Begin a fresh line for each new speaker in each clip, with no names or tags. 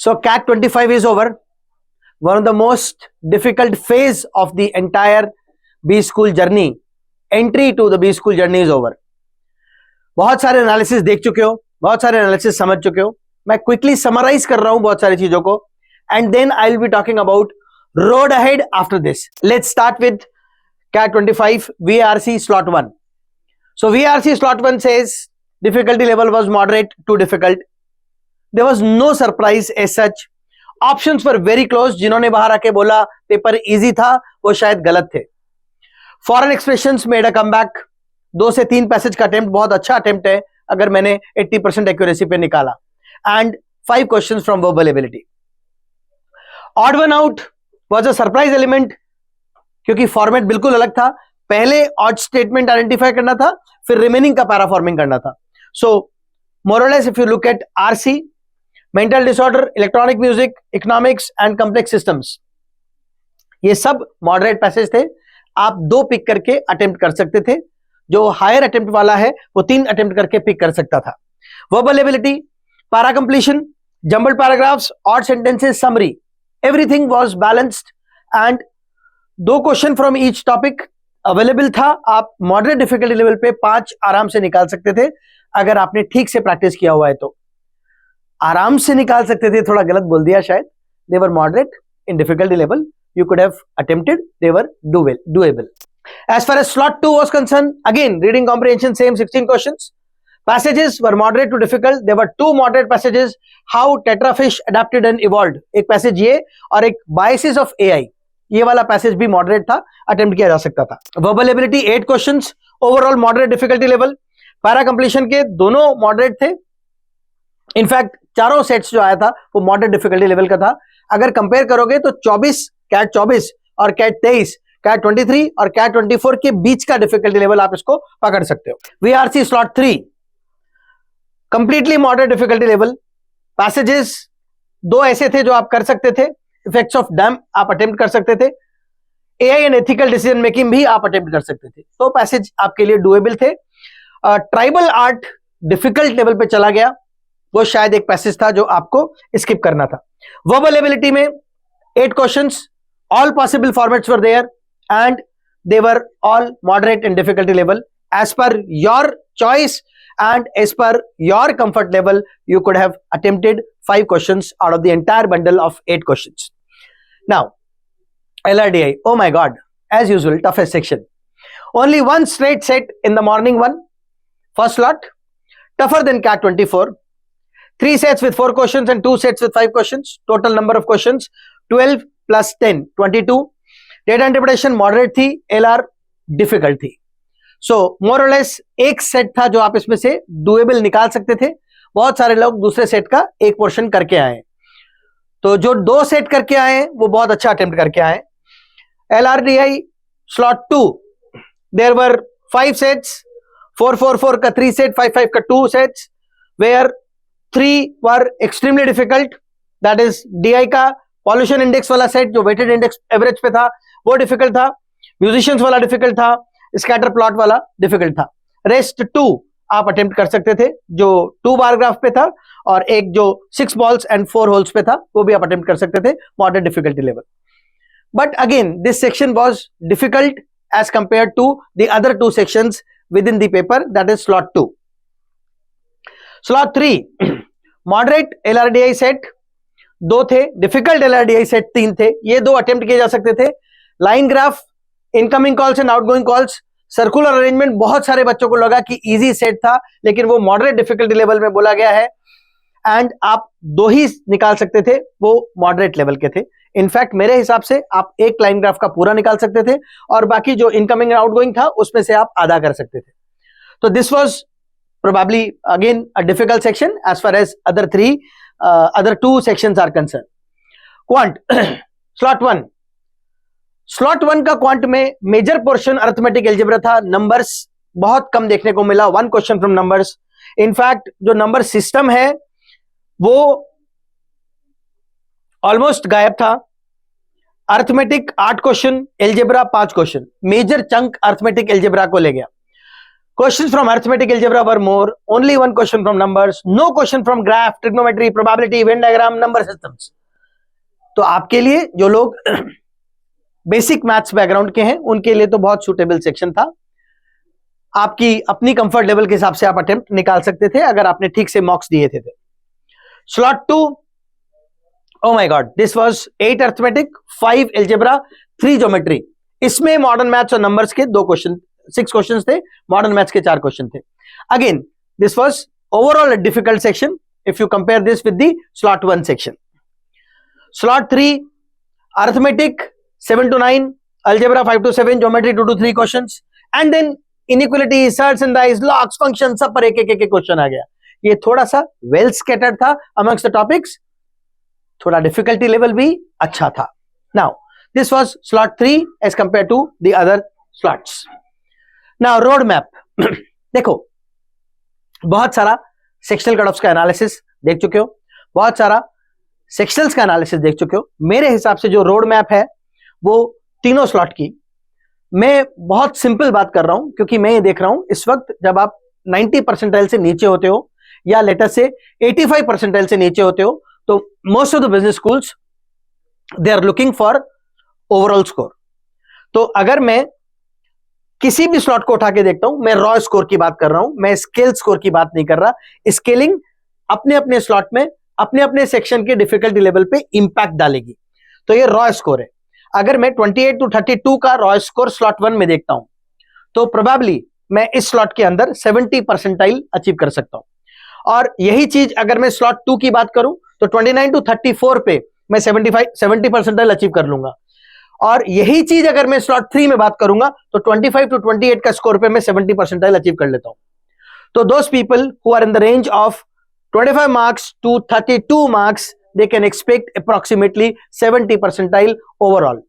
So CAT 25 is over. One of the most difficult phase of the entire B school journey. Entry to the B school journey is over. बहुत सारे analysis देख चुके हो, बहुत सारे analysis समझ चुके हो. मैं क्विकली समराइज कर रहा हूं बहुत सारी चीजों को, and then I will be talking about road ahead after this. Let's start with CAT 25 VRC slot 1. So VRC slot 1 says difficulty level was moderate to difficult. There was no surprise as such. Options were very close. जिन्होंने बाहर आके बोला paper easy था वो शायद गलत थे. Foreign expressions made a comeback. 2 से 3 पैसेज का अटेम्प्ट बहुत अच्छा अटेम्प्ट है अगर मैंने 80% एक्यूरेसी पे निकाला. And 5 questions from verbal ability. Odd one out was a surprise element क्योंकि फॉर्मेट बिल्कुल अलग था. पहले ऑड स्टेटमेंट आइडेंटिफाई करना था, फिर रिमेनिंग का पैराफॉर्मिंग करना था. सो मोर और less if you look at RC, mental disorder, electronic music, economics and complex systems, ये सब मॉडरेट पैसेज थे. आप 2 पिक करके अटेम्प्ट कर सकते थे. जो हायर अटेम्प्ट वाला है वो 3 अटेम्प्ट करके पिक कर सकता था. Verbal ability, para completion, jumbled paragraphs, odd sentences, summary, everything was balanced and 2 question from each topic available था. आप मॉडरेट डिफिकल्टी लेवल पे 5 आराम से निकाल सकते थे अगर आपने ठीक से प्रैक्टिस किया हुआ है तो. आराम से निकाल सकते थे, थोड़ा गलत बोल दिया शायद. They were moderate in difficulty level. You could have attempted, they were doable. As far as slot 2 was concerned, again reading comprehension, same 16 questions. Passages were moderate to difficult. There were 2 moderate passages. How tetrafish adapted and evolved. एक passage ये और एक biases of AI. ये वाला passage भी moderate था, attempt किया जा सकता था. Verbal ability 8 questions, overall moderate difficulty level. Para completion के दोनों मॉडरेट थे. इनफैक्ट चारों सेट्स जो आया था वो मॉडरेट डिफिकल्टी लेवल का था. अगर कंपेयर करोगे तो 24 CAT 24 और CAT 23, CAT 23 और CAT 24 के बीच का डिफिकल्टी लेवल आप इसको पकड़ सकते हो. VRC slot 3 completely moderate difficulty level. Passages 2 ऐसे थे जो आप कर सकते थे. इफेक्ट्स ऑफ डैम आप अटेम्प्ट कर सकते थे. AI and ethical decision making भी आप अटेम्प्ट कर सकते थे. तो पैसेज आपके लिए डुएबल थे. ट्राइबल आर्ट डिफिकल्ट लेवल पे चला गया, वो शायद एक पैसेज था जो आपको स्किप करना था. वर्बल एबिलिटी में 8 questions, all possible formats were there and they were all moderate in difficulty level. As per your choice and as per your comfort level, you could have attempted 5 questions out of the entire bundle of 8 questions. Now, LRDI, oh my god, as usual, toughest section. Only one straight set in the morning one, first slot, tougher than CAT 24. 3 sets with 4 questions and 2 sets with 5 questions. Total number of questions, 12 plus 10, 22. Data interpretation moderate थी, LR difficult थी. सो मोर और less एक set था जो आप इसमें से doable निकाल सकते थे. बहुत सारे लोग दूसरे सेट का एक पोर्शन करके आए. तो जो 2 सेट करके आए वो बहुत अच्छा अटेम्प्ट करके आए. LRDI slot 2, there were 5 sets, 4 का 3 सेट, 5 का 2 sets, where 3 were extremely difficult. That is DI का पॉल्यूशन इंडेक्स वाला सेट जो वेटेड इंडेक्स एवरेज पे था वो डिफिकल्ट था. म्यूजिशियंस वाला डिफिकल्ट था. स्कैटर प्लॉट वाला डिफिकल्ट था. रेस्ट 2 आप अटेम्प्ट कर सकते थे जो 2 बार ग्राफ पे था, और एक जो 6 बॉल्स एंड 4 होल्स पे था वो भी आप अटेम्प्ट कर सकते थे moderate difficulty level. But again this section was difficult as compare to the other 2 sections within the paper, that is slot 2. Slot 3 moderate LRDI set 2 थे, डिफिकल्ट LRDI सेट 3 थे. ये 2 अटेम्प्ट किए जा सकते थे. Line graph, incoming calls and outgoing calls, circular arrangement बहुत सारे बच्चों को लगा कि इजी सेट था, लेकिन वो मॉडरेट डिफिकल्टी लेवल में बोला गया है. एंड आप 2 ही निकाल सकते थे, वो मॉडरेट लेवल के थे. इनफैक्ट मेरे हिसाब से आप एक लाइन ग्राफ का पूरा निकाल सकते थे और बाकी जो इनकमिंग एंड आउटगोइंग था उसमें से आप आधा कर सकते थे. तो this was probably again a difficult section as far as other 2 sections are concerned. Quant slot 1. Slot 1 का क्वांट में मेजर पोर्शन अरिथमेटिक एल्जेब्रा था. नंबर्स बहुत कम देखने को मिला. 1 क्वेश्चन फ्रॉम नंबर्स. इनफैक्ट जो नंबर सिस्टम है वो ऑलमोस्ट गायब था. Arithmetic 8 question, algebra 5 question. Major chunk arithmetic algebra को ले गया. Questions from arithmetic algebra were more. Only one question from numbers. No question from graph, trigonometry, probability, Venn diagram, number systems. तो आपके लिए जो लोग बेसिक मैथ्स बैकग्राउंड के हैं उनके लिए तो बहुत सूटेबल सेक्शन था. आपकी अपनी कंफर्ट लेवल के हिसाब से आप अटेम्प्ट निकाल सकते थे अगर आपने ठीक से मॉक्स दिए थे. Slot 2, oh my god, this was 8 arithmetic, 5 algebra, 3 geometry. इसमें मॉडर्न मैथ्स और नंबर्स के 2 क्वेश्चन, 6 क्वेश्चंस थे. मॉडर्न मैथ्स के 4 क्वेश्चन थे. Again this was overall a difficult section if you compare this with the slot 1 section. Slot 3 arithmetic 7 to 9, algebra 5 to 7, geometry 2 to 3 questions, and then inequality, surds and dies, logs, functions, सब पर एक एक question आ गया. ये थोड़ा सा well scattered था amongst the topics. थोड़ा डिफिकल्टी लेवल भी अच्छा था. Now this was slot 3 as compare to the other slots. Now road map. देखो, बहुत सारा सेक्शनल कट ऑफ्स का एनालिसिस देख चुके हो, बहुत सारा सेक्शनल्स का एनालिसिस देख चुके हो. मेरे हिसाब से जो रोड मैप है वो तीनों स्लॉट की, मैं बहुत सिंपल बात कर रहा हूं क्योंकि मैं ये देख रहा हूं इस वक्त जब आप 90 परसेंटाइल से नीचे होते हो या लेटर से 85 परसेंटाइल से नीचे होते हो, तो most of the business schools they are looking for overall score. तो अगर मैं किसी भी स्लॉट को उठा के देखता हूं, मैं रॉ स्कोर की बात कर रहा हूं, मैं स्केल स्कोर की बात नहीं कर रहा. स्केलिंग अपने अपने स्लॉट में अपने अपने सेक्शन के डिफिकल्टी लेवल पे इंपैक्ट डालेगी. तो ये रॉ स्कोर है. अगर मैं 28 to 32 का रॉ स्कोर स्लॉट 1 में देखता हूं तो प्रोबेबली मैं इस स्लॉट के अंदर 70 परसेंटाइल अचीव कर सकता हूं. और यही चीज अगर मैं स्लॉट 2 की बात करूं तो 29 to 34 पे मैं 70 परसेंटाइल अचीव कर लूंगा. और यही चीज अगर मैं स्लॉट 3 में बात करूंगा तो 25 to 28 का स्कोर पे मैं 70 परसेंटाइल अचीव कर लेता हूं. तो those people who are in the range of 25 marks to 32 marks, they can expect approximately 70 percentile overall.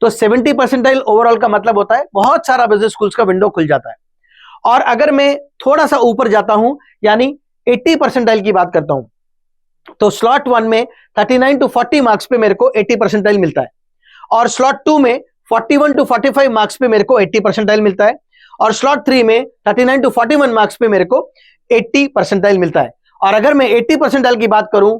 तो 70 percentile overall का मतलब होता है बहुत सारा बिजनेस स्कूल्स का विंडो खुल जाता है. और अगर मैं थोड़ा सा ऊपर जाता हूं यानी 80 परसेंटाइल की बात करता हूं तो स्लॉट 1 में 39 to 40 मार्क्स पे मेरे को 80 परसेंटाइल मिलता है. और स्लॉट 2 में 41 to 45 मार्क्स पे मेरे को 80 परसेंटाइल मिलता है. और स्लॉट 3 में 39 to 41 मार्क्स पे मेरे को 80 परसेंटाइल मिलता है. और अगर मैं 80 परसेंटाइल की बात करूं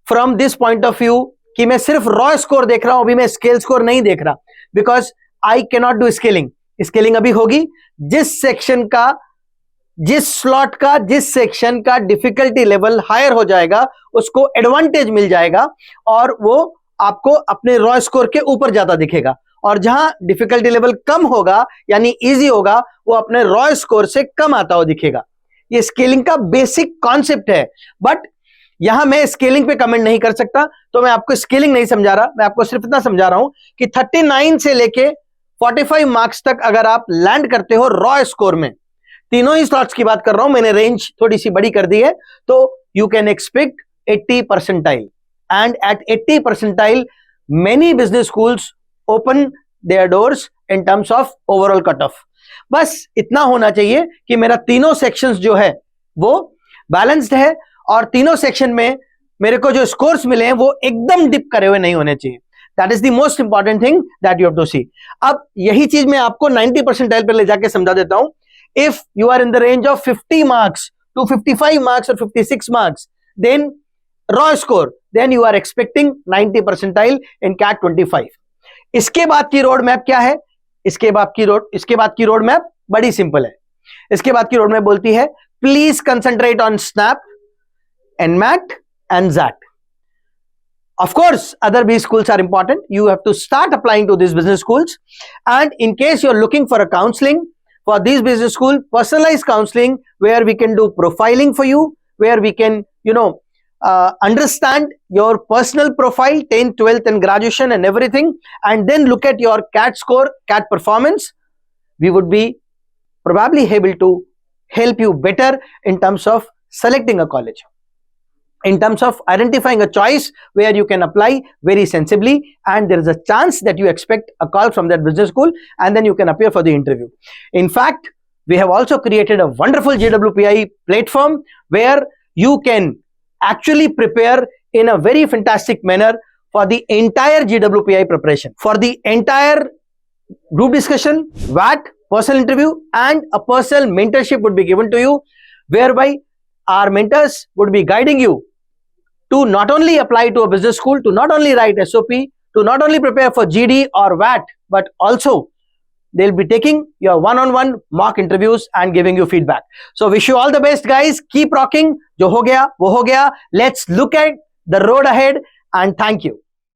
from this point of view कि मैं सिर्फ रॉ स्कोर देख रहा हूं, अभी मैं स्केल स्कोर नहीं देख रहा, because I can not do scaling. Scaling अभी होगी जिस सेक्शन का, जिस स्लॉट का, जिस सेक्शन का डिफिकल्टी लेवल हायर हो जाएगा उसको एडवांटेज मिल जाएगा और वो आपको अपने रॉ स्कोर के ऊपर ज्यादा दिखेगा. और जहां डिफिकल्टी लेवल कम होगा यानी इजी होगा वो अपने रॉ स्कोर से कम आता हुआ दिखेगा. ये स्केलिंग का बेसिक कॉन्सेप्ट है. बट यहां मैं स्केलिंग पे कमेंट नहीं कर सकता, तो मैं आपको स्केलिंग नहीं समझा रहा, मैं आपको सिर्फ इतना समझा रहा हूं कि 39 से लेके 45 मार्क्स तक अगर आप लैंड करते हो रॉ स्कोर में, तीनों ही स्लॉट्स की बात कर रहा हूं, मैंने रेंज थोड़ी सी बड़ी कर दी है, तो you can expect 80 percentile. And at 80 percentile many business schools open their doors in terms of overall cut off. बस इतना होना चाहिए कि मेरा तीनों सेक्शंस जो है वो बैलेंस्ड है और तीनों सेक्शन में मेरे को जो स्कोर्स मिले हैं वो एकदम डिप करे हुए नहीं होने चाहिए. That is the most important thing that you have to see. अब यही चीज मैं आपको 90 परसेंटाइल पर ले जाके समझा देता हूं. If you are in the range of 50 marks to 55 marks और 56 marks then raw score, then you are expecting 90 percentile in CAT 25. इसके बाद की रोड मैप क्या है? इसके बाद की रोड मैप बड़ी सिंपल है. इसके बाद की रोड मैप बोलती है please concentrate on snap, NMAT and ZAT. Of course, other B schools are important. You have to start applying to these business schools. And in case you're looking for a counseling for these business school, personalized counseling where we can do profiling for you, where we can, understand your personal profile, 10th, 12th and graduation and everything, and then look at your CAT score, CAT performance, we would be probably able to help you better in terms of selecting a college, in terms of identifying a choice where you can apply very sensibly, and there is a chance that you expect a call from that business school and then you can appear for the interview. In fact, we have also created a wonderful GWPI platform where you can actually prepare in a very fantastic manner for the entire GWPI preparation, for the entire group discussion, VAT, personal interview and a personal mentorship would be given to you, whereby our mentors would be guiding you to not only apply to a business school, to not only write SOP, to not only prepare for GD or VAT, but also they'll be taking your one-on-one mock interviews and giving you feedback. So wish you all the best, guys. Keep rocking. Jo ho gaya, wo ho gaya. Let's look at the road ahead, and thank you.